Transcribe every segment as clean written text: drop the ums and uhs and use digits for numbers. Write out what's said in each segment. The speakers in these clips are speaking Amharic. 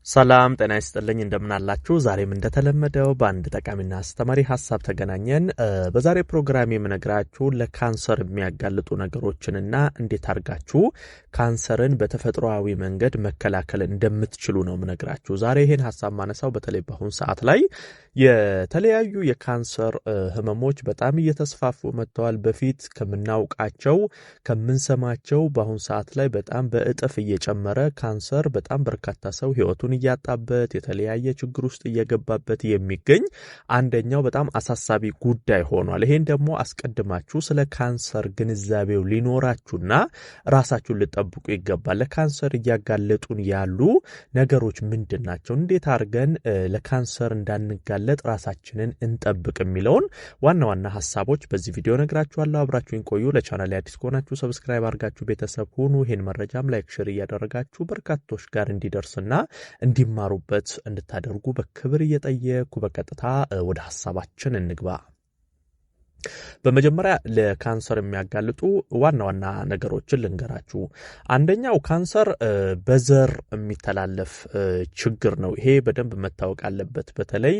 ሰላም ጤና ይስጥልኝ እንደምን አላችሁ ዛሬም እንደተለመደው በአንድ ጠቃሚና አስተማሪ ሐሳብ ተገናኘን በዛሬ ፕሮግራም የምነግራችሁ ለካንሰር የሚያጋልጡ ነገሮችንና እንዴት አድርጋችሁ ካንሰርን በተፈጥሯዊ መንገድ መከላከል እንደምትችሉ ነው የምነግራችሁ ዛሬ ይሄን ሐሳብ ማነሳው በተለይ በአሁን ሰዓት ላይ የተለያዩ የካንሰር ህመሞች በጣም እየተስፋፉ መጥተዋል በፊት ከምናውቃቸው ከምንሰማቸው በአሁን ሰዓት ላይ በጣም በእጥፍ እየጨመረ ካንሰር በጣም በርካታ ሰው ህይወቱን እያጣበት የተለያየ ችግር ውስጥ እየገባበት የሚገኝ አንደኛው በጣም አሳሳቢ ጉዳይ ሆኗል ይሄን ደግሞ አስቀድማችሁ ስለ ካንሰር ግንዛቤው ሊኖራችሁና ራሳችሁን ልጠብቁ ይገባል ለካንሰር እያጋለጡን ያሉ ነገሮች ምንድናቸው እንዴት አርገን ለካንሰር እንዳንጋለጥ ራሳችንን እንጠብቅ የሚለውን ዋና ሐሳቦች በዚህ ቪዲዮ ነግራችኋለሁ አብራችሁን ቆዩ ለቻናሌ አዲስ ከሆናችሁ ሰብስክራይብ አድርጋችሁ ቤተሰብ ሁኑ ይሄን መረጃም ላይክ ሼር እያደረጋችሁ በርካቶች ጋር እንዲደርስና እንዲማሩበት እንድታደርጉ በክብር እየጠየቅኩ በቀጥታ ወደ ሐሳባችን እንግባ በመጀመሪያ ለካንሰር የሚያጋልጡ ዋና ነገሮችን ልንገራችሁ አንደኛው ካንሰር በዘር የሚተላለፍ ችግር ነው ይሄ በደንብ መታወቅ አለበት በተለይ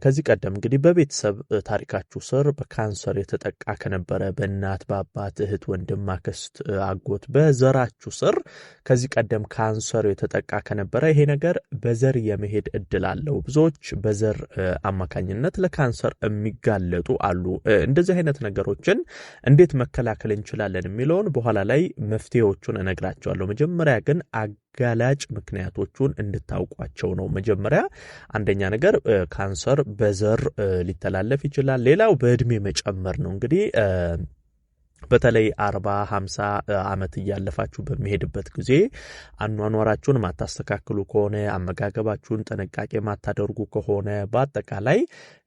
ከዚህ ቀደም እንግዲህ በቤተሰብ ታሪካችሁ ስር በካንሰር የተጠቃ ከነበረ በእናት በአባት እህት ወንድም አክስት አጎት በዘራችሁ ስር ከዚህ ቀደም ካንሰር የተጠቃ ከነበረ ይሄ ነገር በዘር የመሄድ እድል አለው ብዙዎች በዘር አማካኝነት ለካንሰር የሚጋለጡ አሉ እንደዚህ አይነት ነገሮችን እንዴት መከላከል እንችላለን የሚለውን በኋላ ላይ መፍትሄዎቹን እነግራችኋለሁ መጀመሪያ ግን አጋላጭ ምክንያቶቹን እንድታውቋቸው ነው መጀመሪያ አንደኛ ነገር ካንሰር በዘር ሊተላለፍ ይችላል ሌላው በእድሜ መጨመር ነው እንግዲህ በተለይ 40-50 አመት እያለፋችሁ በሚሄድበት ጊዜ አኗኗራችሁን ማታስተካክሉ ከሆነ አመጋገባችሁን ጥንቃቄ ማታደርጉ ከሆነ በአጠቃላይ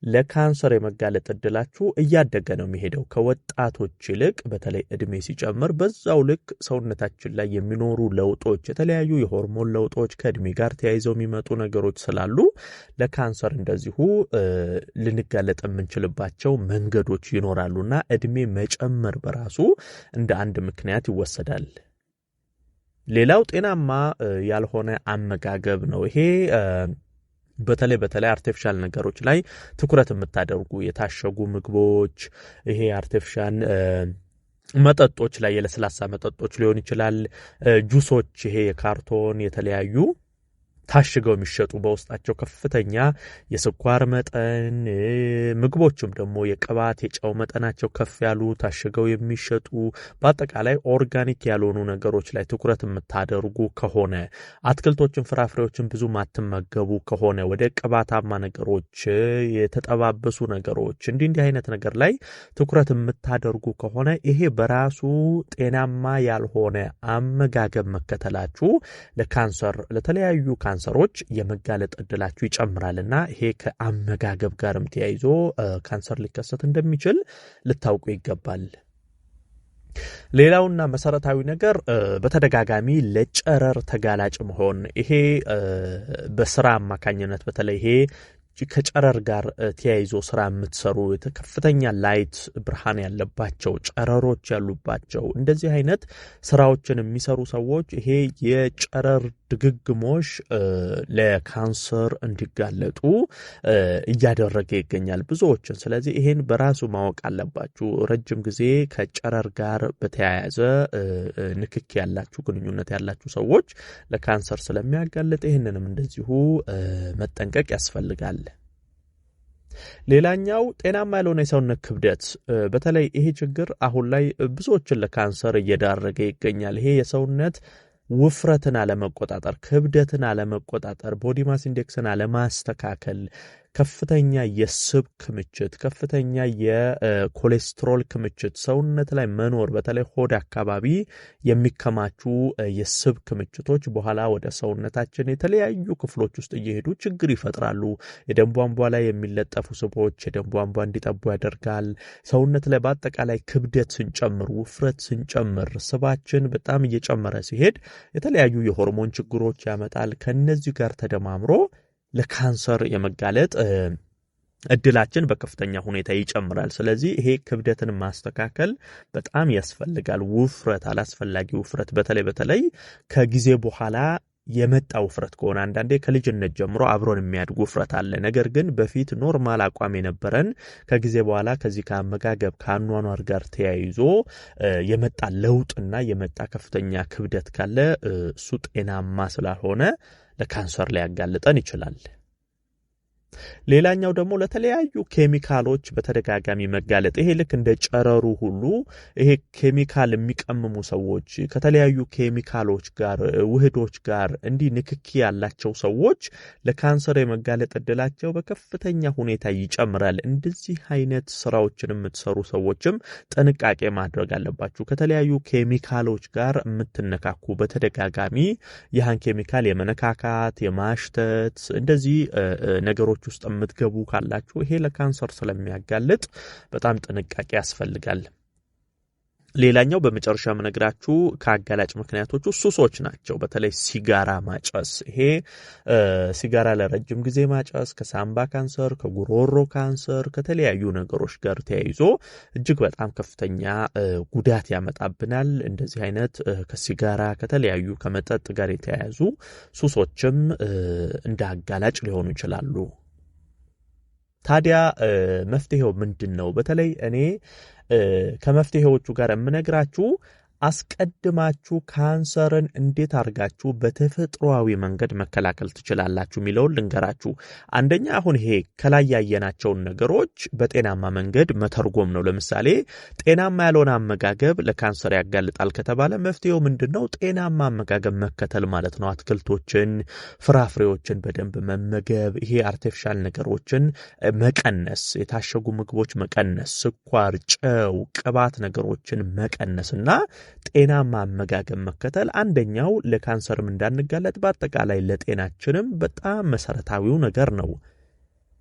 ለካንሰር የመጋለጥ እድላችሁ እያደገ ነው የሚሄደው ከወጣቶች ይልቅ በተለይ እድሜ ሲጨምር በዛው ልክ ሰውነታችን ላይ የሚኖሩ ለውጦች የተለያዩ የሆርሞን ለውጦች ከእድሜ ጋር ተያይዘው የሚመጡ ነገሮች ስላሉ ለካንሰር እንደዚሁ ልንጋለጥ የምንችልባቸው መንገዶች ይኖራሉና እድሜ መጨመር በራሱ እንደ አንድ ምክንያት ይወሰዳል ሌላው ጤናማ ያልሆነ አመጋገብ ነው ይሄ በተለይ አርቲፊሻል ነገሮች ላይ ትኩረት የምታደርጉ የታሸጉ ምግቦች ይሄ አርቲፊሻል መጠጦች ላይ የለስላሳ መጠጦች ሊሆን ይችላል ጁሶች ይሄ የካርቶን የተለያዩ ታሽገው የሚሸጡ በውስጣቸው ከፍተኛ የስኳር መጠን ምግቦችም ደግሞ የቅባት የጨው መጠናቸው ከፍ ያሉ ታሽገው የሚሸጡ በአጠቃላይ ኦርጋኒክ ያልሆኑ ነገሮች ላይ ትኩረት የምታደርጉ ከሆነ አትክልቶችን ፍራፍሬዎችን ብዙ ማትመገቡ ከሆነ ወደ ቅባታማ ነገሮች የተጠባበሱ ነገሮች እንዲህ አይነት ነገር ላይ ትኩረት የምታደርጉ ከሆነ ይሄ በራሱ ጤናማ ያልሆነ አመጋገብ መከተላችሁ ለካንሰር ለተለያዩ ካንሰሮች የመጋለጥ እድላችሁ ይጨምራልና ይሄ ከአመጋገብ ጋርም ተያይዞ ካንሰር ሊከሰት እንደሚችል ልታውቁ ይገባል ሌላውና መሰረታዊ ነገር በተደጋጋሚ ለጨረር ተጋላጭ መሆን ይሄ በስራ አማካኝነት በተለይ ይሄ ከጨረር ጋር ተያይዞ ስራ የምትሰሩ ከፍተኛ ላይት ብርሃን ያለባቸው ጨረሮች ያሉባቸው እንደዚህ አይነት ስራዎችን የሚሰሩ ሰዎች ይሄ የጨረር ድግግሞሽ ለካንሰር እንዲጋለጡ እያደረገ ይገኛል ብዙዎችን ስለዚህ ይሄን በራሱ ማወቅ አለባችሁ ረጅም ጊዜ ከጨረር ጋር በተያያዘ ንክኪ ያላችሁ ግንኙነት ያላችሁ ሰዎች ለካንሰር ስለሚያጋልጥ ይሄንንም እንደዚሁ መጠንቀቅ ያስፈልጋል ሌላኛው ጤናማ ያልሆነ የሰውነት ክብደት በተለይ ይሄ ችግር አሁን ላይ ብዙዎችን ለካንሰር እየዳረገ ይገኛል ይሄ የሰውነት ውፍረትን አለመቆጣጠር ክብደትን አለመቆጣጠር ቦዲ ማስ ኢንዴክስን አለማስተካከል ከፍተኛ የስብ ክምችት ከፍተኛ የኮሌስትሮል ክምችት ሰውነት ላይ መኖር በተለይ ሆድ አካባቢ የሚከማቹ የስብ ክምችቶች በኋላ ወደ ሰውነታችን የተለያዩ ክፍሎች ውስጥ እየሄዱ ችግር ይፈጥራሉ የደም ቧንቧ ላይ የሚለጠፉ ስቦች የደም ቧንቧ እንዲጠቡ ያደርጋል ሰውነት ላይ በአጠቃላይ ክብደት ስንጨምር ውፍረት ስንጨምር ስባችን በጣም እየጨመረ ሲሄድ የተለያዩ የሆርሞን ችግሮች ያመጣል ከነዚህ ጋር ተደማምሮ ለካንሰር የመጋለጥ እድላችን በከፍተኛ ሁኔታ ይጨምራል ስለዚህ ይሄ ክብደትን ማስተካከል በጣም ያስፈልጋል ውፍረት አላስፈላጊ ውፍረት በተለይ ከጊዜ በኋላ የመጣ ውፍረት ከሆነ አንዳንዴ ከልጅነት ጀምሮ አብሮን የሚያድጉ ውፍረት አለ። ነገር ግን በፊት ኖርማል አቋም የነበረን ከጊዜ በኋላ ከዚህ ከአመጋገብ ከአኗኗር ጋር ተያይዞ የመጣ ለውጥና የመጣ ከፍተኛ ክብደት ካለ እሱ ጤናማ ስላልሆነ ለካንሰር ሊያጋልጠን ይችላል። ሌላኛው ደግሞ ለተለያዩ ኬሚካሎች በተደጋጋሚ መጋለጥ ይሄ ልክ እንደ ጨረሩ ሁሉ ይሄ ኬሚካል የሚቀምሙ ሰዎች ከተለያዩ ኬሚካሎች ጋር ውህዶች ጋር እንዲህ ንክኪ ያላቸው ሰዎች ለካንሰር የመጋለጥ እድላቸው በከፍተኛ ሁኔታ ይጨምራል። እንደዚህ አይነት ስራዎችን የምትሰሩ ሰዎችም ጥንቃቄ ማድረግ አለባችሁ። ከተለያዩ ኬሚካሎች ጋር የምትነካኩ በተደጋጋሚ ያን ኬሚካል የመነካካት የማሽተት እንደዚህ ነገሮች ውስጥ የምትገቡ ካላችሁ ይሄ ለካንሰር ስለሚያጋልጥ በጣም ጥንቃቄ ያስፈልጋል። ሌላኛው በመጨረሻ መነግራችሁ ከአጋላጭ ምክንያቶች ሱሶች ናቸው። በተለይ ሲጋራ ማጨስ። ይሄ ሲጋራ ለረጅም ጊዜ ማጨስ ከሳምባ ካንሰር፣ ከጉሮሮ ካንሰር፣ ከተለያዩ ነገሮች ጋር ተያይዞ እጅግ በጣም ከፍተኛ ጉዳት ያመጣብናል። እንደዚህ አይነት ከሲጋራ ከተለያዩ ከመጠጥ ጋር የተያያዙ ሱሶችም እንደ አጋላጭ ሊሆኑ ይችላሉ። ታዲያ መፍትሄው ምንድነው? በተለይ እኔ ከመፍትሄዎቹ ጋር የምነግራችሁ አስቀድማችሁ ካንሰርን እንዴት አድርጋችሁ በተፈጥሯዊ መንገድ መከላከል ትችላላችሁ የሚለውን ልንገራችሁ። አንደኛ አሁን ይሄ ከላይ ያየናቸውን ነገሮች በጤናማ መንገድ መተርጎም ነው። ለምሳሌ ጤናማ ያልሆነ አመጋገብ ለካንሰር ያጋልጣል ከተባለ መፍትሄው ምንድነው? ጤናማ አመጋገብ መከተል ማለት ነው። አትክልቶችን፣ ፍራፍሬዎችን በደንብ መመገብ፣ ይሄ አርቲፊሻል ነገሮችን መቀነስ፣ የታሸጉ ምግቦች መቀነስ፣ ስኳር፣ ጨው፣ ቅባት ነገሮችን መቀነስና ጤናማ አመጋገብ መከተል አንደኛው ለካንሰርም እንዳንጋለጥ በአጠቃላይ ለጤናችንም በጣም መሰረታዊው ነገር ነው።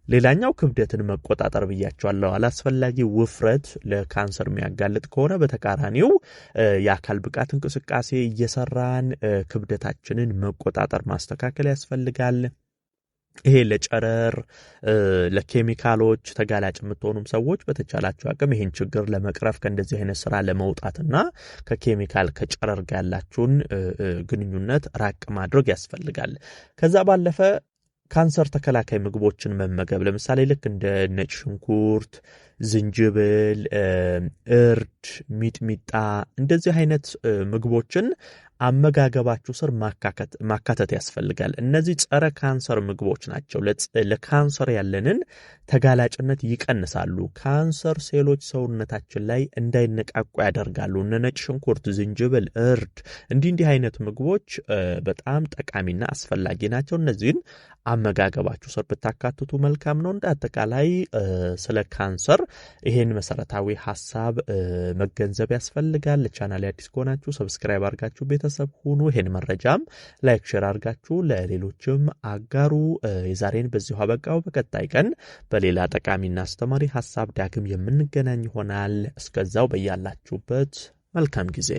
ሌላኛው ክብደትን መቆጣጠር ብያቸዋለሁ። አላስፈላጊ ውፍረት ለካንሰር የሚያጋልጥ ከሆነ በተቃራኒው የአካል ብቃት እንቅስቃሴ እየሰራን ክብደታችንን መቆጣጠር ማስተካከል ያስፈልጋል። ይሄ ለጨረር ለኬሚካሎች ተጋላጭ የምትሆኑም ሰዎች በተቻላችሁ አቅም ይሄን ችግር ለመቅረፍ ከእንደዚህ አይነት ስራ ለመውጣትና ከኬሚካል ከጨረር ጋር ያላችሁን ግንኙነት ራቅ ማድረግ ያስፈልጋል። ከዛ ባለፈ ካንሰር ተከላካይ ምግቦችን መመገብ ለምሳሌ ልክ እንደ ነጭ ሽንኩርት፣ ዝንጅብል፣ እርድ፣ ሚጥሚጣ እንደዚህ አይነት ምግቦችን አመጋገባችሁ ስር ማካተት ያስፈልጋል። እነዚህ ጸረ ካንሰር ምግቦች ናቸው። ለካንሰር ያለንን ተጋላጭነት ይቀንሳሉ። ካንሰር ሴሎች ሰውነታችን ላይ እንዳይነቃቁ ያደርጋሉ። እነ ነጭ ሽንኩርት፣ ዝንጅብል፣ እርድ እንዲህ አይነት ምግቦች በጣም ጠቃሚና አስፈላጊ ናቸው። እነዚህን አመጋገባችሁ ስር ብታካትቱ መልካም ነው። እንደ አጠቃላይ ስለ ካንሰር ይሄን መሰረታዊ ሐሳብ መገንዘብ ያስፈልጋል። ለቻናሌ አዲስ ከሆናችሁ ሰብስክራይብ አድርጋችሁ ቤተሰብ ሁኑ። ይሄን መረጃም ላይክ ሼር አድርጋችሁ ለሌሎችም አጋሩ። የዛሬን በዚሁ አበቃው። በቀጣይ ቀን በሌላ ጠቃሚና አስተማሪ ሐሳብ ዳግም የምንገናኝ ይሆናል። እስከዛው በያላችሁበት መልካም ጊዜ